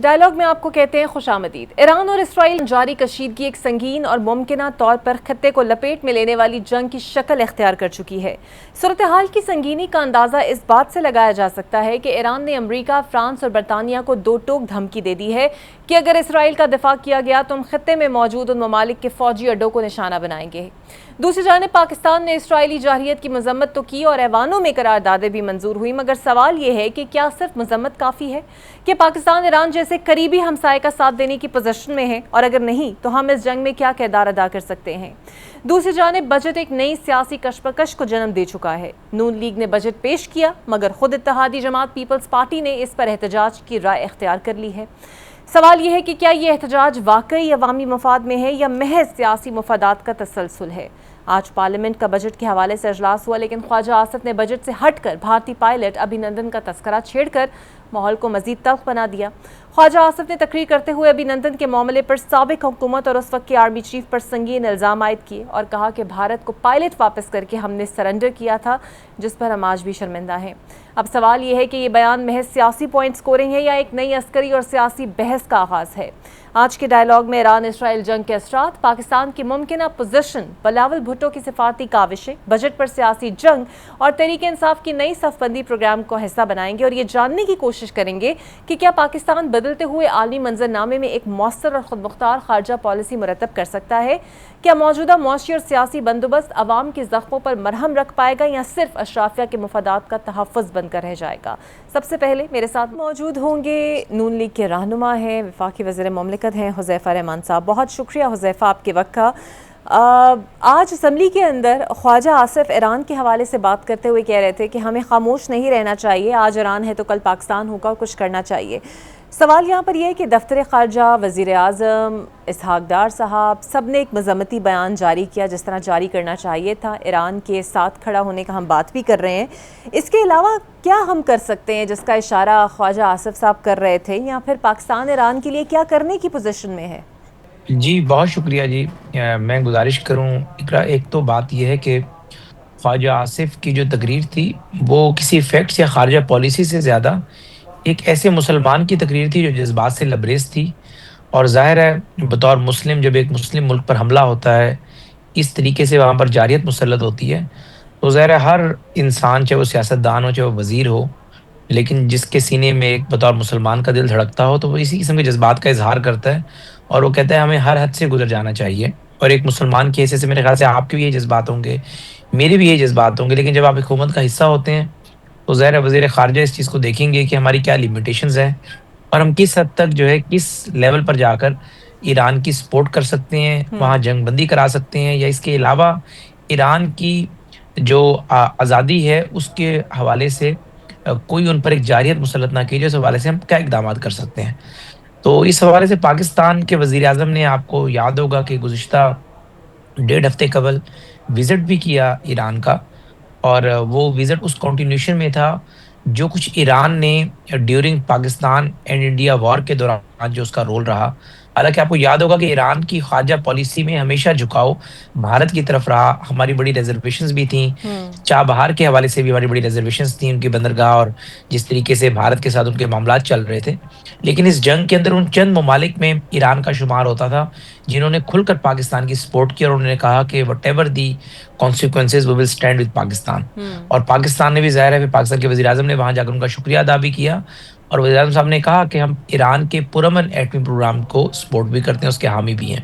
Dialogue میں آپ کو کہتے ہیں خوش آمدید۔ ایران اور اسرائیل جاری کشیدگی ایک سنگین اور ممکنہ طور پر خطے کو لپیٹ میں لینے والی جنگ کی شکل اختیار کر چکی ہے۔ صورتحال کی سنگینی کا اندازہ اس بات سے لگایا جا سکتا ہے کہ ایران نے امریکہ، فرانس اور برطانیہ کو دو ٹوک دھمکی دے دی ہے کہ اگر اسرائیل کا دفاع کیا گیا تو ہم خطے میں موجود ان ممالک کے فوجی اڈوں کو نشانہ بنائیں گے۔ دوسری جانب پاکستان نے اسرائیلی جارحیت کی مذمت تو کی اور ایوانوں میں قراردادیں بھی منظور ہوئی، مگر سوال یہ ہے کہ کیا صرف مذمت کافی ہے؟ کہ پاکستان ایران جیسے قریبی ہمسائے کا ساتھ دینے کی پوزیشن میں ہے، اور اگر نہیں تو ہم اس جنگ میں کیا کردار ادا کر سکتے ہیں؟ دوسری جانب بجٹ ایک نئی سیاسی کشمکش کو جنم دے چکا ہے۔ نون لیگ نے بجٹ پیش کیا، مگر خود اتحادی جماعت پیپلز پارٹی نے اس پر احتجاج کی رائے اختیار کر لی ہے۔ سوال یہ ہے کہ کیا یہ احتجاج واقعی عوامی مفاد میں ہے یا محض سیاسی مفادات کا تسلسل ہے؟ آج پارلیمنٹ کا بجٹ کے حوالے سے اجلاس ہوا، لیکن خواجہ آصف نے بجٹ سے ہٹ کر بھارتی پائلٹ ابھینندن کا تذکرہ چھیڑ کر ماحول کو مزید تلخ بنا دیا۔ خواجہ آصف نے تقریر کرتے ہوئے ابھینندن کے معاملے پر سابق حکومت اور اس وقت کے آرمی چیف پر سنگین الزام عائد کیے اور کہا کہ بھارت کو پائلٹ واپس کر کے ہم نے سرنڈر کیا تھا، جس پر ہم آج بھی شرمندہ ہیں۔ اب سوال یہ ہے کہ یہ بیان محض سیاسی پوائنٹ سکورنگ ہے یا ایک نئی عسکری اور سیاسی بحث کا آغاز ہے؟ آج کے ڈائلاگ میں ایران اسرائیل جنگ کے اثرات، پاکستان کی ممکنہ پوزیشن، بلاول بھٹو کی سفارتی کاوشیں، بجٹ پر سیاسی جنگ اور تحریک انصاف کی نئی صف بندی پروگرام کو حصہ بنائیں گے اور یہ جاننے کی کوشش کریں گے کہ کیا پاکستان بدلتے ہوئے عالمی منظرنامے میں ایک مؤثر اور خود مختار خارجہ پالیسی مرتب کر سکتا ہے؟ کیا موجودہ معاشی اور سیاسی بندوبست عوام کے زخموں پر مرہم رکھ پائے گا یا صرف اشرافیہ کے مفادات کا تحفظ بن کر رہ جائے گا؟ سب سے پہلے میرے ساتھ موجود ہوں گے نون لیگ کے رہنما ہیں، وفاقی وزیر مملکت ہیں حذیفہ رحمان صاحب۔ بہت شکریہ حذیفہ آپ کے وقت کا۔ آج اسمبلی کے اندر خواجہ آصف ایران کے حوالے سے بات کرتے ہوئے کہہ رہے تھے کہ ہمیں خاموش نہیں رہنا چاہیے، آج ایران ہے تو کل پاکستان ہوگا اور کچھ کرنا چاہیے۔ سوال یہاں پر یہ ہے کہ دفتر خارجہ، وزیر اعظم، اسحاق ڈار صاحب سب نے ایک مذمتی بیان جاری کیا جس طرح جاری کرنا چاہیے تھا۔ ایران کے ساتھ کھڑا ہونے کا ہم بات بھی کر رہے ہیں، اس کے علاوہ کیا ہم کر سکتے ہیں جس کا اشارہ خواجہ آصف صاحب کر رہے تھے، یا پھر پاکستان ایران کے لیے کیا کرنے کی پوزیشن میں ہے؟ جی بہت شکریہ جی۔ میں گزارش کروں، اقرا، ایک تو بات یہ ہے کہ خواجہ آصف کی جو تقریر تھی وہ کسی فیکٹس یا خارجہ پالیسی سے زیادہ ایک ایسے مسلمان کی تقریر تھی جو جذبات سے لبریز تھی، اور ظاہر ہے بطور مسلم جب ایک مسلم ملک پر حملہ ہوتا ہے، اس طریقے سے وہاں پر جارحیت مسلط ہوتی ہے، تو ظاہر ہے ہر انسان، چاہے وہ سیاستدان ہو چاہے وہ وزیر ہو، لیکن جس کے سینے میں ایک بطور مسلمان کا دل دھڑکتا ہو تو وہ اسی قسم کے جذبات کا اظہار کرتا ہے، اور وہ کہتا ہے ہمیں ہر حد سے گزر جانا چاہیے۔ اور ایک مسلمان کے حیثیت سے میرے خیال سے آپ کے بھی یہ جذبات ہوں گے، میرے بھی یہ جذبات ہوں گے، لیکن جب آپ حکومت کا حصہ ہوتے ہیں تو ظاہر ہے وزیر خارجہ اس چیز کو دیکھیں گے کہ ہماری کیا لیمیٹیشنز ہیں، اور ہم کس حد تک جو ہے کس لیول پر جا کر ایران کی سپورٹ کر سکتے ہیں، وہاں جنگ بندی کرا سکتے ہیں، یا اس کے علاوہ ایران کی جو آزادی ہے اس کے حوالے سے کوئی ان پر ایک جارحیت مسلط نہ کی جائے، اس حوالے سے ہم کیا اقدامات کر سکتے ہیں۔ تو اس حوالے سے پاکستان کے وزیر اعظم نے، آپ کو یاد ہوگا کہ گزشتہ 1.5 ہفتے قبل وزٹ بھی کیا ایران کا، اور وہ وزٹ اس کنٹینیوشن میں تھا جو کچھ ایران نے ڈیورنگ پاکستان اینڈ انڈیا وار کے دوران جو اس کا رول رہا۔ حالانکہ آپ کو یاد ہوگا کہ ایران کی خارجہ پالیسی میں ہمیشہ جھکاؤ بھارت کی طرف رہا، ہماری بڑی ریزرویشنز بھی تھیں، چابہار کے حوالے سے بھی ہماری بڑی ریزرویشنز تھیں، ان کی بندرگاہ اور جس طریقے سے بھارت کے ساتھ ان کے معاملات چل رہے تھے۔ لیکن اس جنگ کے اندر ان چند ممالک میں ایران کا شمار ہوتا تھا جنہوں نے کھل کر پاکستان کی سپورٹ کی، اور انہوں نے کہا کہ whatever the consequences we will stand with Pakistan. اور پاکستان نے بھی، ظاہر ہے پاکستان کے وزیر اعظم نے وہاں جا کر ان کا شکریہ ادا بھی کیا، اور وزیر اعظم صاحب نے کہا کہ ہم ایران کے پرامن ایٹمی پروگرام کو سپورٹ بھی کرتے ہیں، اس کے حامی بھی ہیں۔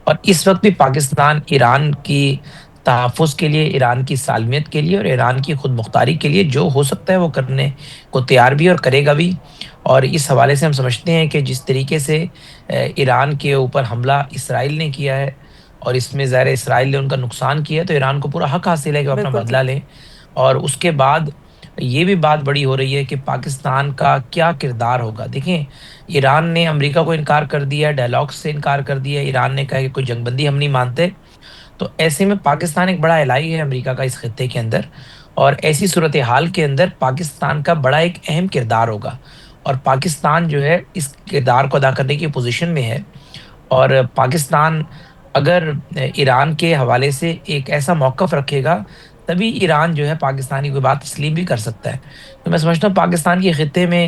اور اس وقت بھی پاکستان ایران کی تحفظ کے لیے، ایران کی سالمیت کے لیے اور ایران کی خود مختاری کے لیے جو ہو سکتا ہے وہ کرنے کو تیار بھی اور کرے گا بھی۔ اور اس حوالے سے ہم سمجھتے ہیں کہ جس طریقے سے ایران کے اوپر حملہ اسرائیل نے کیا ہے، اور اس میں ظاہر اسرائیل نے ان کا نقصان کیا ہے، تو ایران کو پورا حق حاصل ہے کہ وہ اپنا بدلہ لیں۔ اور اس کے بعد یہ بھی بات بڑی ہو رہی ہے کہ پاکستان کا کیا کردار ہوگا۔ دیکھیں، ایران نے امریکہ کو انکار کر دیا، ڈائلاگ سے انکار کر دیا، ایران نے کہا کہ کوئی جنگ بندی ہم نہیں مانتے، تو ایسے میں پاکستان ایک بڑا الائی ہے امریکہ کا اس خطے کے اندر، اور ایسی صورتحال کے اندر پاکستان کا بڑا ایک اہم کردار ہوگا، اور پاکستان جو ہے اس کردار کو ادا کرنے کی پوزیشن میں ہے۔ اور پاکستان اگر ایران کے حوالے سے ایک ایسا موقف رکھے گا تبھی ایران جو ہے پاکستانی کوئی بات تسلیم بھی کر سکتا ہے۔ تو میں سمجھتا ہوں پاکستان کے خطے میں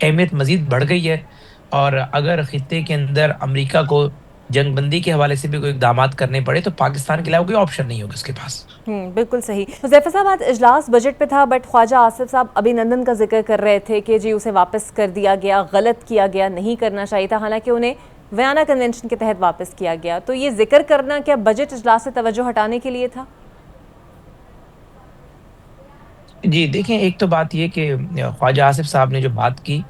اہمیت مزید بڑھ گئی ہے، اور اگر خطے کے اندر امریکہ کو جنگ بندی کے حوالے سے بھی کوئی اقدامات کرنے پڑے تو پاکستان کے علاوہ کوئی آپشن نہیں ہوگا اس کے پاس. بالکل صحیح. حذیفہ صاحب آج اجلاس بجٹ پہ تھا بٹ خواجہ آصف صاحب ابھی نندن کا ذکر کر رہے تھے کہ جی اسے واپس کر دیا گیا، غلط کیا گیا، نہیں کرنا چاہیے تھا، حالانکہ انہیں ویانا کنونشن کے تحت واپس کیا گیا. تو یہ ذکر کرنا کیا بجٹ اجلاس سے توجہ ہٹانے کے لیے تھا؟ جی دیکھیں، ایک تو بات یہ کہ خواجہ آصف صاحب نے جو بات کی،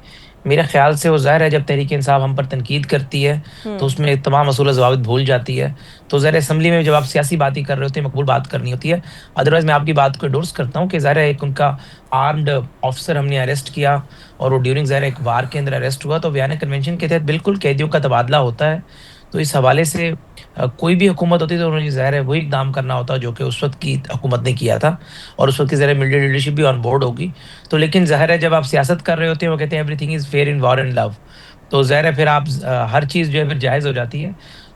میرے خیال سے وہ ظاہر ہے جب تحریک انصاف ہم پر تنقید کرتی ہے تو اس میں تمام اصول و ضوابط بھول جاتی ہے. تو ظاہر اسمبلی میں جب آپ سیاسی باتیں کر رہے ہوتے ہیں مقبول بات کرنی ہوتی ہے. ادروائز میں آپ کی بات کو انڈورس کرتا ہوں کہ ظاہر ہے ایک ان کا آرمڈ آفیسر ہم نے اریسٹ کیا اور وہ ڈیورنگ ظاہر ایک وار کے اندر اریسٹ ہوا، تو ویانا کنونشن کے تحت بالکل قیدیوں کا تبادلہ ہوتا ہے. تو اس حوالے سے کوئی بھی حکومت ہوتی تو انہوں نے ظاہر ہے وہی اقدام کرنا ہوتا جو کہ اس وقت کی حکومت نے کیا تھا، اور اس وقت کی ظاہر ملٹری لیڈرشپ بھی آن بورڈ ہوگی. تو لیکن ظاہر ہے جب آپ سیاست کر رہے ہوتے ہیں وہ کہتے ہیں everything is fair in war and love, تو ظاہر ہے پھر آپ ہر چیز جو ہے پھر جائز ہو جاتی ہے.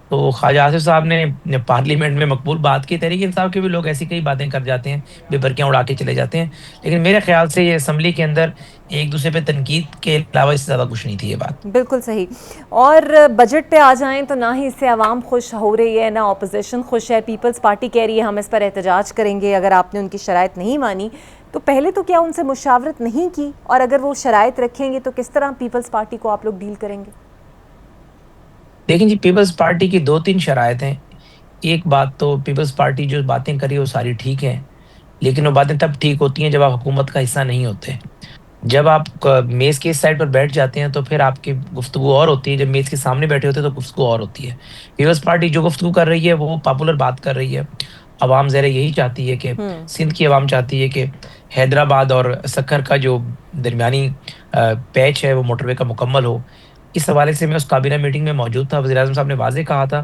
تو خواجہ آصف صاحب نے پارلیمنٹ میں مقبول بات کی. تحریک انصاف کے بھی لوگ ایسی کئی باتیں کر جاتے ہیں، بے برکیاں اڑا کے چلے جاتے ہیں، لیکن میرے خیال سے یہ اسمبلی کے اندر ایک دوسرے پہ تنقید کے علاوہ اس سے زیادہ کچھ نہیں تھی یہ بات. بالکل صحیح. اور بجٹ پہ آ جائیں تو نہ ہی اس سے عوام خوش ہو رہی ہے، نہ اپوزیشن خوش ہے. پیپلز پارٹی کہہ رہی ہے ہم اس پر احتجاج کریں گے اگر آپ نے ان کی شرائط نہیں مانی. تو پہلے تو کیا ان سے مشاورت نہیں کی، اور اگر وہ شرائط رکھیں گے تو کس طرح پیپلز پارٹی کو آپ لوگ ڈیل کریں گے؟ دیکھیں جی، پیپلز پارٹی کی دو تین شرائط ہیں. ایک بات تو پیپلز پارٹی جو باتیں کری وہ ساری ٹھیک ہیں، لیکن وہ باتیں تب ٹھیک ہوتی ہیں جب آپ حکومت کا حصہ نہیں ہوتے. جب آپ میز کے اس سائڈ پر بیٹھ جاتے ہیں تو پھر آپ کی گفتگو اور ہوتی ہے، جب میز کے سامنے بیٹھے ہوتے ہیں تو گفتگو اور ہوتی ہے. پیپلز پارٹی جو گفتگو کر رہی ہے وہ پاپولر بات کر رہی ہے. عوام ذرا یہی چاہتی ہے کہ سندھ کی عوام چاہتی ہے کہ حیدرآباد اور سکھر کا جو درمیانی پیچ ہے وہ موٹر وے کا مکمل ہو. اس حوالے سے میں اس کابینہ میٹنگ میں موجود تھا. وزیر اعظم صاحب نے واضح کہا تھا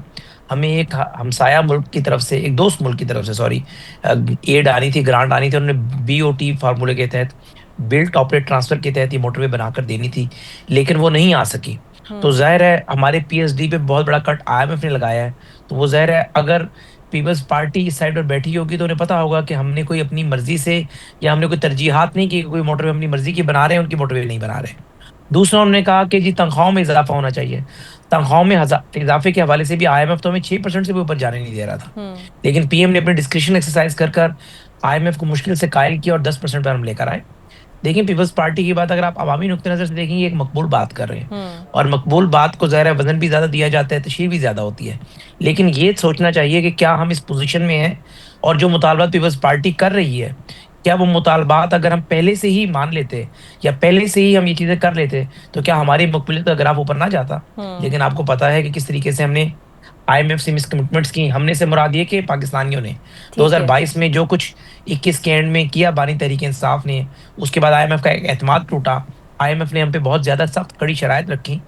ہمیں ایک ہمسایہ ملک کی طرف سے، ایک دوست ملک کی طرف سے ایڈ آنی تھی، گرانٹ آنی تھی. انہوں نے بی او ٹی فارمولے کے تحت، بلٹ آپریٹ ٹرانسفر کے تحت یہ موٹر وے بنا کر دینی تھی، لیکن وہ نہیں آ سکی. تو ظاہر ہے ہمارے پی ایس ڈی پہ بہت بڑا کٹ آئی ایم ایف نے لگایا ہے. تو وہ ظاہر ہے اگر پیپلز پارٹی اس سائڈ پر بیٹھی ہوگی تو انہیں پتا ہوگا کہ ہم نے کوئی اپنی مرضی سے یا ہم نے کوئی ترجیحات نہیں کی، کوئی موٹر وے اپنی مرضی کی بنا رہے ہیں، ان کی موٹر وے نہیں بنا رہے. دوسرا انہوں نے کہا کہ جی تنخواہوں میں اضافہ ہونا چاہیے. تنخواہوں میں اضافے کے حوالے سے بھی آئی ایم ایف تو ہمیں 6% سے بھی اوپر جانے نہیں دے رہا تھا، لیکن پی ایم نے اپنے ڈسکریشن ایکسرسائز کر آئی ایم ایف کو مشکل سے قائل کیا اور 10% پر ہم لے کر آئے. دیکھیں پیپلز پارٹی کی بات اگر آپ عوامی نقطۂ نظر سے دیکھیں، یہ ایک مقبول بات کر رہے ہیں، اور مقبول بات کو ظاہر ہے وزن بھی زیادہ دیا جاتا ہے، تشہیر بھی زیادہ ہوتی ہے. لیکن یہ سوچنا چاہیے کہ کیا ہم اس پوزیشن میں ہیں، اور جو مطالبات پیپلز پارٹی کر رہی ہے کیا وہ مطالبات اگر ہم پہلے سے ہی مان لیتے یا پہلے سے ہی ہم یہ چیزیں کر لیتے تو کیا ہماری مقبولیت کا گراف اوپر نہ جاتا. لیکن آپ کو پتا ہے کہ کس طریقے سے ہم نے آئی ایم ایف سے مس کمٹمنٹس کی. ہم نے سے مراد یہ کہ پاکستانیوں نے 2022 میں جو کچھ 21 کے اینڈ میں کیا بانی تحریک انصاف نے، اس کے بعد آئی ایم ایف کا ایک اعتماد ٹوٹا. آئی ایم ایف نے ہم پہ بہت زیادہ سخت کڑی شرائط رکھی.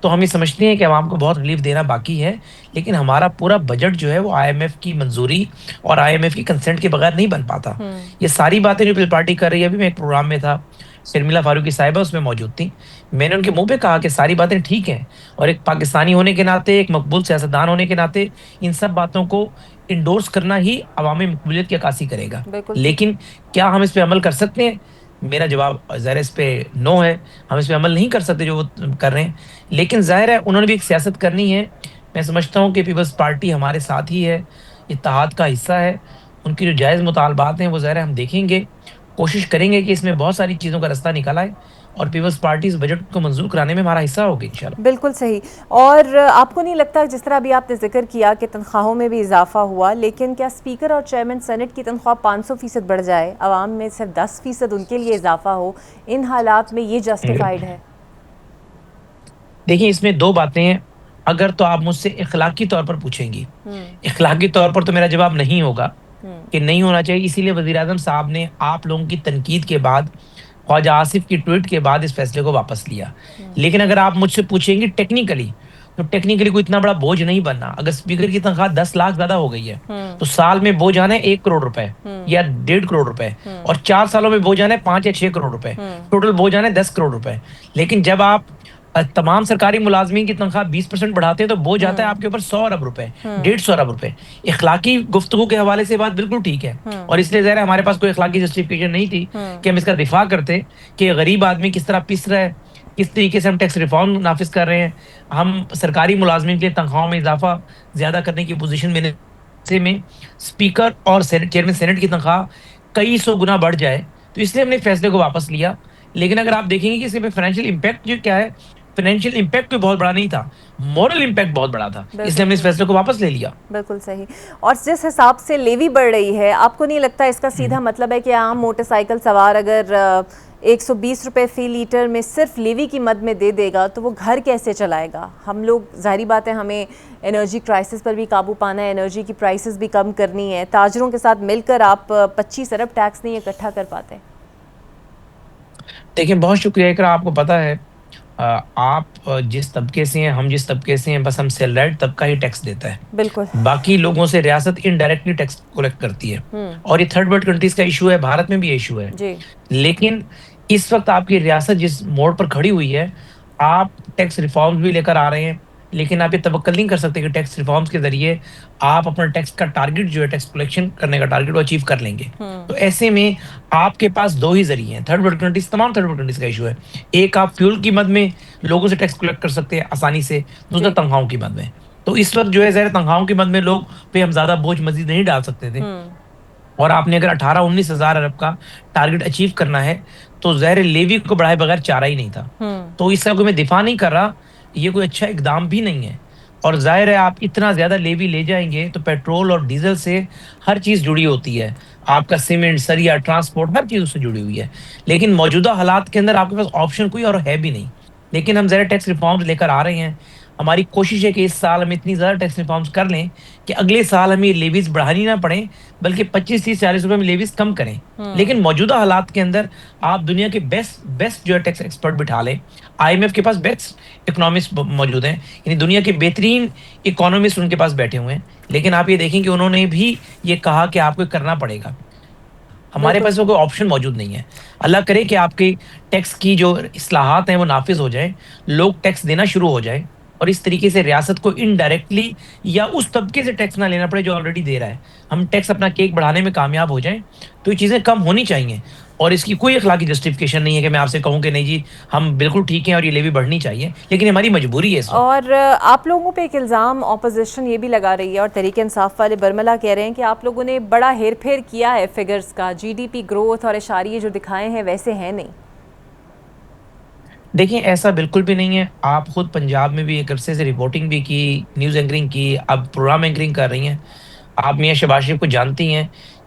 تو ہم یہ سمجھتے ہیں کہ عوام کو بہت ریلیف دینا باقی ہے، لیکن ہمارا پورا بجٹ جو ہے وہ آئی ایم ایف کی منظوری اور آئی ایم ایف کی کنسنٹ کے بغیر نہیں بن پاتا. یہ ساری باتیں جو پیپلز پارٹی کر رہی ہے، ابھی میں ایک پروگرام میں تھا، شرمیلا فاروقی صاحبہ اس میں موجود تھیں، میں نے ان کے منہ پہ کہا کہ ساری باتیں ٹھیک ہیں، اور ایک پاکستانی ہونے کے ناطے، ایک مقبول سیاستدان ہونے کے ناطے ان سب باتوں کو انڈورس کرنا ہی عوامی مقبولیت کی عکاسی کرے گا. لیکن کیا ہم اس پہ عمل کر سکتے ہیں؟ میرا جواب ظاہر اس پہ نو ہے. ہم اس پہ عمل نہیں کر سکتے جو وہ کر رہے ہیں، لیکن ظاہر ہے انہوں نے بھی ایک سیاست کرنی ہے. میں سمجھتا ہوں کہ پیپلز پارٹی ہمارے ساتھ ہی ہے، اتحاد کا حصہ ہے. ان کی جو جائز مطالبات ہیں وہ ظاہر ہے ہم دیکھیں گے، کوشش کریں گے کہ اس میں بہت ساری چیزوں کا رستہ نکال آئے، اور پیپلز پارٹی اس بجٹ کو منظور کرانے میں ہمارا حصہ ہوگی انشاءاللہ. بالکل صحیح. اور آپ کو نہیں لگتا جس طرح ابھی آپ نے ذکر کیا کہ تنخواہوں میں بھی اضافہ ہوا، لیکن کیا اسپیکر اور چیئرمین سینٹ کی تنخواہ 500% بڑھ جائے، عوام میں صرف 10% ان کے لیے اضافہ ہو، ان حالات میں یہ جسٹیفائیڈ ہے؟ دیکھیں اس میں دو باتیں ہیں. اگر تو آپ مجھ سے اخلاقی طور پر پوچھیں گی، اخلاقی طور پر تو میرا جواب نہیں ہوگا کہ نہیں ہونا چاہیے. اسی لیے وزیر اعظم صاحب نے آپ لوگوں کی تنقید کے بعد، خواجہ آصف کی ٹویٹ کے بعد اس فیصلے کو واپس لیا. لیکن اگر آپ مجھ سے پوچھیں گی ٹیکنیکلی، تو ٹیکنیکلی کوئی اتنا بڑا بوجھ نہیں بننا. اگر اسپیکر کی تنخواہ 10 لاکھ زیادہ ہو گئی ہے تو سال میں بوجھ آنا ہے 1 کروڑ روپے یا 1.5 کروڑ روپے، اور 4 سالوں میں بوجھ آنا ہے 5 یا 6 کروڑ روپے، ٹوٹل بوجھ آنا ہے 10 کروڑ روپے. لیکن جب آپ تمام سرکاری ملازمین کی تنخواہ 20% بڑھاتے ہیں تو بوجھ آتا ہے آپ کے اوپر 100 ارب روپے، 150 ارب روپے. اخلاقی گفتگو کے حوالے سے بات بالکل ٹھیک ہے، اور اس لیے ظاہر ہے ہمارے پاس کوئی اخلاقی جسٹیفیکیشن نہیں تھی کہ ہم اس کا دفاع کرتے کہ غریب آدمی کس طرح پس رہا ہے، کس طریقے سے ہم ٹیکس ریفارم نافذ کر رہے ہیں. ہم سرکاری ملازمین کے تنخواہوں میں اضافہ زیادہ کرنے کی پوزیشن میں سے میں اسپیکر اور چیئرمین سینٹ کی تنخواہ کئی سو گنا بڑھ جائے, تو اس لیے ہم نے فیصلے کو واپس لیا. لیکن اگر آپ دیکھیں گے کہ اس کے فائنینشیل امپیکٹ جو کیا ہے, فائنینشیل امپیکٹ کوئی بہت بڑا نہیں تھا, مورل امپیکٹ بہت بڑا تھا, اس لیے ہم نے اس فیصلے کو واپس لے لیا. بالکل صحیح. اور جس حساب سے لیوی بڑھ رہی ہے, آپ کو نہیں لگتا اس کا سیدھا مطلب ہے کہ عام موٹر سائیکل سوار اگر 120 روپے فی لیٹر میں صرف لیوی کی مد میں دے دے گا تو وہ گھر کیسے چلائے گا؟ ہم لوگ ظاہری بات ہے ہمیں انرجی کرائسس پر بھی قابو پانا ہے, انرجی کی پرائسز بھی کم کرنی ہے. تاجروں کے ساتھ مل کر آپ 25 ارب ٹیکس نہیں اکٹھا کر پاتے. دیکھیں بہت شکریہ اقرا, آپ کو پتا ہے آپ جس طبقے سے ہیں, ہم جس طبقے سے ہیں, بس ہم سیلریڈ طبقہ ہی ٹیکس دیتا ہے. بالکل. باقی لوگوں سے ریاست انڈائریکٹلی ٹیکس کلیکٹ کرتی ہے, اور یہ تھرڈ ورلڈ کنٹریز کا ایشو ہے, بھارت میں بھی ایشو ہے. جی. لیکن اس وقت آپ کی ریاست جس موڑ پر کھڑی ہوئی ہے, آپ ٹیکس ریفارمز بھی لے کر آ رہے ہیں, لیکن آپ یہ توقع نہیں کر سکتے کہ ٹیکس ریفارمز کے ذریعے آپ اپنا ٹیکس کا ٹارگٹ جو ہے, ٹیکس کلیکشن کرنے کا ٹارگٹ, وہ اچیو کر لیں گے. تو ایسے میں آپ کے پاس دو ہی ذریعے ہیں. تھرڈ ورلڈ کنٹریز, تمام تھرڈ ورلڈ کنٹریز کا ایشو ہے. ایک, آپ فیول کی مد میں لوگوں سے ٹیکس کلیکٹ کر سکتے ہیں آسانی سے, دوسرا تنخواہوں کی مد میں. تو اس وقت جو ہے ظاہر تنخواہوں کی مد میں لوگ پہ ہم زیادہ بوجھ مزید نہیں ڈال سکتے تھے, اور آپ نے اگر 18-19 ہزار ارب کا ٹارگٹ اچیو کرنا ہے تو ظاہر لیوی کو بڑھائے بغیر چارہ ہی نہیں تھا. تو اس کا کوئی میں دفاع نہیں کر رہا, یہ کوئی اچھا اقدام بھی نہیں ہے. اور ظاہر ہے آپ اتنا زیادہ لیوی لے جائیں گے تو پیٹرول اور ڈیزل سے ہر چیز جڑی ہوتی ہے, آپ کا سیمنٹ, سریا, ٹرانسپورٹ, ہر چیز اس سے جڑی ہوئی ہے. لیکن موجودہ حالات کے اندر آپ کے پاس آپشن کوئی اور ہے بھی نہیں. لیکن ہم ظاہر ٹیکس ریفارمز لے کر آ رہے ہیں. ہماری کوشش ہے کہ اس سال ہم اتنی زیادہ ٹیکس ریفارمز کر لیں کہ اگلے سال ہمیں لیویز بڑھانی نہ پڑیں, بلکہ 25-30-40 روپے میں لیویز کم کریں. لیکن موجودہ حالات کے اندر آپ دنیا کے بیسٹ جو ہے ٹیکس ایکسپرٹ بٹھا لیں. آئی ایم ایف کے پاس بیسٹ اکنامسٹ موجود ہیں, یعنی دنیا کے بہترین اکانومسٹ ان کے پاس بیٹھے ہوئے ہیں. لیکن آپ یہ دیکھیں کہ انہوں نے بھی یہ کہا کہ آپ کو کرنا پڑے گا. ہمارے پاس وہ کوئی آپشن موجود نہیں ہے. اللہ کرے کہ آپ کے ٹیکس کی جو اصلاحات ہیں وہ نافذ ہو جائیں, لوگ ٹیکس دینا شروع ہو جائیں, اور اس طریقے سے ریاست کو انڈائریکٹلی یا اس طبقے سے ٹیکس نہ لینا پڑے جو آلریڈی دے رہا ہے. ہم ٹیکس اپنا کیک بڑھانے میں کامیاب ہو جائیں تو یہ چیزیں کم ہونی چاہیے, اور اس کی کوئی اخلاقی جسٹیفیکیشن نہیں ہے کہ میں آپ سے کہوں کہ نہیں جی ہم بالکل ٹھیک ہیں اور یہ لیوی بڑھنی چاہیے, لیکن ہماری مجبوری ہے اس وقت. اور آپ لوگوں پہ ایک الزام اپوزیشن یہ بھی لگا رہی ہے, اور تحریک انصاف والے برملا کہہ رہے ہیں کہ آپ لوگوں نے بڑا ہیر پھیر کیا ہے فگرز کا, جی ڈی پی گروتھ اور اشاریے جو دکھائے ہیں ویسے ہیں نہیں. دیکھیں ایسا بالکل بھی نہیں ہے. آپ خود پنجاب میں بھی ایک عرصے سے رپورٹنگ بھی کی, نیوز اینکرنگ کی, اب پروگرام اینکرنگ کر رہی ہیں. آپ میاں شہباز شریف کو جانتی ہیں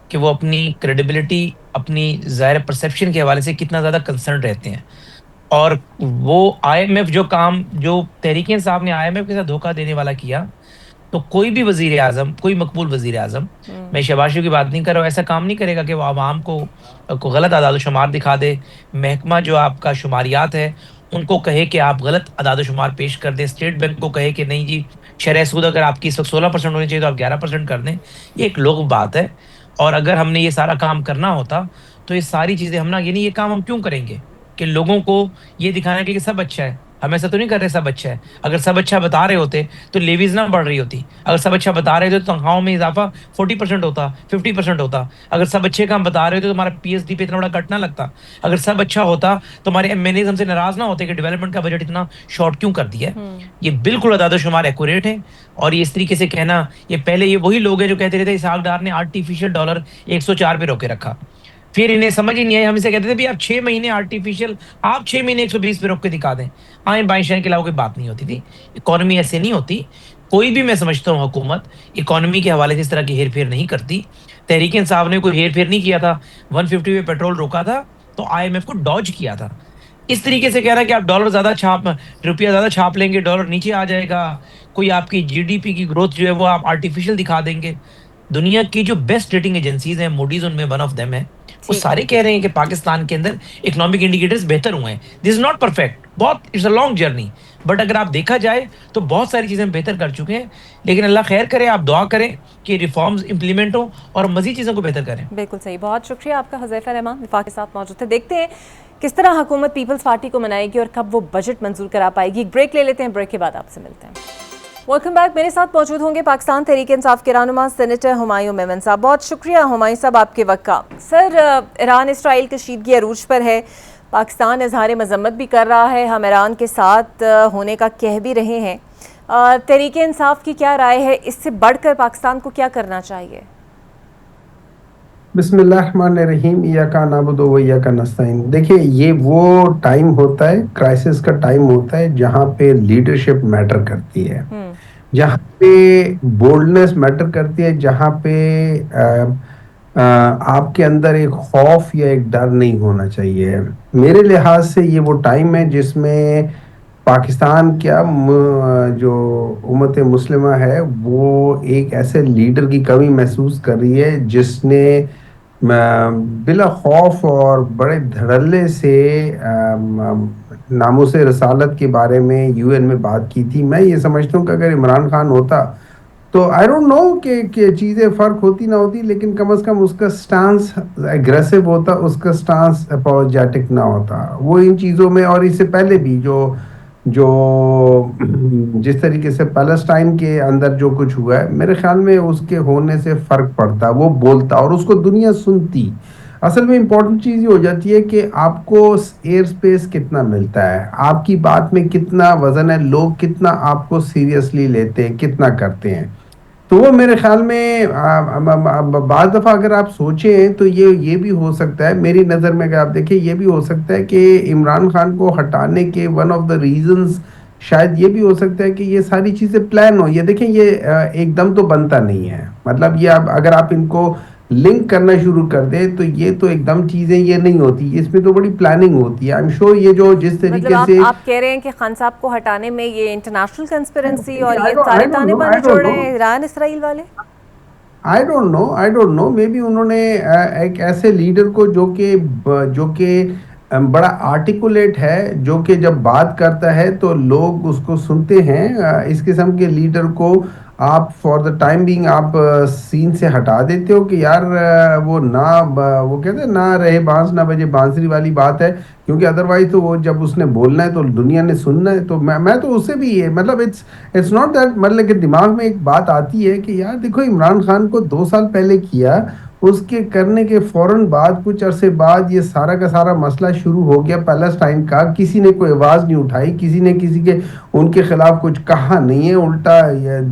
کہ وہ اپنی کریڈیبلٹی, اپنی ظاہر پرسیپشن کے حوالے سے کتنا زیادہ کنسرن رہتے ہیں. اور وہ آئی ایم ایف جو کام جو تحریک انصاف نے آئی ایم ایف کے ساتھ دھوکہ دینے والا کیا, تو کوئی بھی وزیر اعظم, کوئی مقبول وزیر اعظم, میں شہباز شریف کی بات نہیں کر رہا ہوں, ایسا کام نہیں کرے گا کہ وہ عوام کو غلط اعداد و شمار دکھا دے. محکمہ جو آپ کا شماریات ہے ان کو کہے کہ آپ غلط اعداد و شمار پیش کر دیں, اسٹیٹ بینک کو کہے کہ نہیں جی شرح سود اگر آپ کی اس وقت 16% ہونی چاہیے تو آپ 11% کر دیں. یہ ایک لوگ بات ہے. اور اگر ہم نے یہ سارا کام کرنا ہوتا تو یہ ساری چیزیں ہم یعنی یہ کام ہم کیوں کریں گے کہ لوگوں کو یہ دکھانا کہ سب اچھا ہے. ہم ایسا تو نہیں کر رہے سب اچھا ہے. اگر سب اچھا بتا رہے ہوتے تو لیویز نہ بڑھ رہی ہوتی. اگر سب اچھا بتا رہے تھے تو تنخواہوں میں اضافہ 40% ہوتا, 50% ہوتا. اگر سب اچھے کام بتا رہے تھے تو ہمارا پی ایس ڈی پہ اتنا بڑا کٹ نہ لگتا. اگر سب اچھا ہوتا تو ہمارے ایم این ایز ہم سے ناراض نہ ہوتے کہ ڈیولپمنٹ کا بجٹ اتنا شارٹ کیوں کر دیا ہے. یہ بالکل اعداد و شمار ایکوریٹ ہے. اور یہ اس طریقے سے کہنا, یہ پہلے یہ وہی لوگ ہیں جو کہتے رہتے اسحاق ڈار نے آرٹیفیشل ڈالر 104 پہ روکے رکھا. پھر انہیں سمجھ ہی نہیں آئی, ہم اسے کہتے تھے بھی آپ 6 مہینے آرٹیفیشل, آپ 6 مہینے 120 پہ روک کے دکھا دیں. آئیں بائیں شائیں کے علاوہ کوئی بات نہیں ہوتی تھی. اکانومی ایسے نہیں ہوتی. کوئی بھی میں سمجھتا ہوں حکومت اکانومی کے حوالے سے اس طرح کی ہیر پھیر نہیں کرتی. تحریک انصاف نے کوئی ہیر پھیر نہیں کیا تھا. 150 پہ پیٹرول روکا تھا تو آئی ایم ایف کو ڈاج کیا تھا. اس طریقے سے کہہ رہا ہے کہ آپ ڈالر زیادہ روپیہ زیادہ چھاپ لیں گے, ڈالر نیچے آ جائے گا, کوئی آپ کی جی ڈی پی کی گروتھ جو ہے وہ آپ آرٹیفیشل دکھا دیں گے. دنیا کی جو بیسٹ ریٹنگ ایجنسیز ہیں, موڈیز ان میں ون آف دیم ہے, وہ سارے کہہ رہے ہیں کہ پاکستان کے اندر اکنامک انڈیکیٹرز بہتر ہوئے ہیں. دس از ناٹ پرفیکٹ, بہت it's a long journey, but اگر آپ دیکھا جائے تو بہت ساری چیزیں بہتر کر چکے ہیں. لیکن اللہ خیر کرے, آپ دعا کریں کہ ریفارمز امپلیمنٹ ہوں اور مزید چیزوں کو بہتر کریں. بالکل صحیح, بہت شکریہ آپ کا حذیفہ رحمان وفاق کے ساتھ موجود تھے. دیکھتے ہیں کس طرح حکومت پیپلز پارٹی کو منائے گی اور کب وہ بجٹ منظور کرا پائے گی. ایک بریک لے لیتے ہیں, بریک کے بعد آپ سے ملتے ہیں. Welcome back. میرے ساتھ موجود ہوں گے پاکستان تحریک انصاف کے رہنما سینیٹر ہمایوں میمن صاحب. بہت شکریہ ہمایوں صاحب آپ کے وقت کا. سر, ایران اسرائیل کشیدگی عروج پر ہے, پاکستان اظہار مذمت بھی کر رہا ہے، ہم ایران کے ساتھ ہونے کا کہہ بھی رہے ہیں۔ تحریک انصاف کی کیا رائے ہے؟ اس سے بڑھ کر پاکستان کو کیا کرنا چاہیے؟ بسم اللہ الرحمن الرحیم، ایاک نعبد و ایاک نستعین۔ دیکھیں، یہ وہ ٹائم ہوتا ہے، کرائسس کا ٹائم ہوتا ہے، جہاں پہ لیڈرشپ میٹر کرتی ہے، جہاں پہ بولڈنس میٹر کرتی ہے، جہاں پہ آپ کے اندر ایک خوف یا ایک ڈر نہیں ہونا چاہیے۔ میرے لحاظ سے یہ وہ ٹائم ہے جس میں پاکستان کیا جو امت مسلمہ ہے وہ ایک ایسے لیڈر کی کمی محسوس کر رہی ہے جس نے بلا خوف اور بڑے دھڑلے سے ناموس رسالت کے بارے میں یو این میں بات کی تھی۔ میں یہ سمجھتا ہوں کہ اگر عمران خان ہوتا تو آئی ڈونٹ نو کہ چیزیں فرق ہوتی نہ ہوتی، لیکن کم از کم اس کا سٹانس اگریسو ہوتا، اس کا سٹانس اپولوجیٹک نہ ہوتا۔ وہ ان چیزوں میں، اور اس سے پہلے بھی جو جس طریقے سے پیلسٹائن کے اندر جو کچھ ہوا ہے، میرے خیال میں اس کے ہونے سے فرق پڑتا، وہ بولتا اور اس کو دنیا سنتی۔ اصل میں امپورٹنٹ چیز یہ ہو جاتی ہے کہ آپ کو ایئر سپیس کتنا ملتا ہے، آپ کی بات میں کتنا وزن ہے، لوگ کتنا آپ کو سیریسلی لیتے ہیں، کتنا کرتے ہیں۔ تو وہ میرے خیال میں بعض دفعہ اگر آپ سوچیں تو یہ بھی ہو سکتا ہے، میری نظر میں اگر آپ دیکھیں یہ بھی ہو سکتا ہے کہ عمران خان کو ہٹانے کے ون آف دا ریزنز شاید یہ بھی ہو سکتا ہے کہ یہ ساری چیزیں پلان ہو۔ یہ دیکھیں، یہ ایک دم تو بنتا نہیں ہے، مطلب یہ اگر آپ ان کو لنک کرنا شروع کر دے تو یہ تو ایک دم چیزیں یہ نہیں ہوتی، اس میں تو بڑی پلاننگ ہوتی ہے۔ I'm sure یہ جو جس طریقے سے آپ کہہ رہے ہیں کہ خان صاحب کو ہٹانے میں یہ انٹرنیشنل کنسپیرنسی اور یہ سارے تانے بانے جوڑ رہے ہیں ایران اسرائیل والے؟ I don't know may be انہوں نے ایک ایسے لیڈر کو جو کہ بڑا آرٹیکولیٹ ہے، جو کہ جب بات کرتا ہے تو لوگ اس کو سنتے ہیں، اس قسم کے لیڈر کو آپ فار دا ٹائم بینگ آپ سین سے ہٹا دیتے ہو کہ یار وہ کہتے ہیں نہ رہے بانس نہ بجے بانسری والی بات ہے، کیونکہ ادروائز تو وہ جب اس نے بولنا ہے تو دنیا نے سننا ہے۔ تو میں تو اس سے بھی یہ مطلب اٹس ناٹ دیٹ، مطلب کہ دماغ میں ایک بات آتی ہے کہ یار دیکھو، عمران خان کو 2 سال پہلے کیا، اس کے کرنے کے فوراً بعد کچھ عرصے بعد یہ سارا کا سارا مسئلہ شروع ہو گیا پیلسٹائن کا، کسی نے کوئی آواز نہیں اٹھائی، کسی نے کسی کے ان کے خلاف کچھ کہا نہیں ہے، الٹا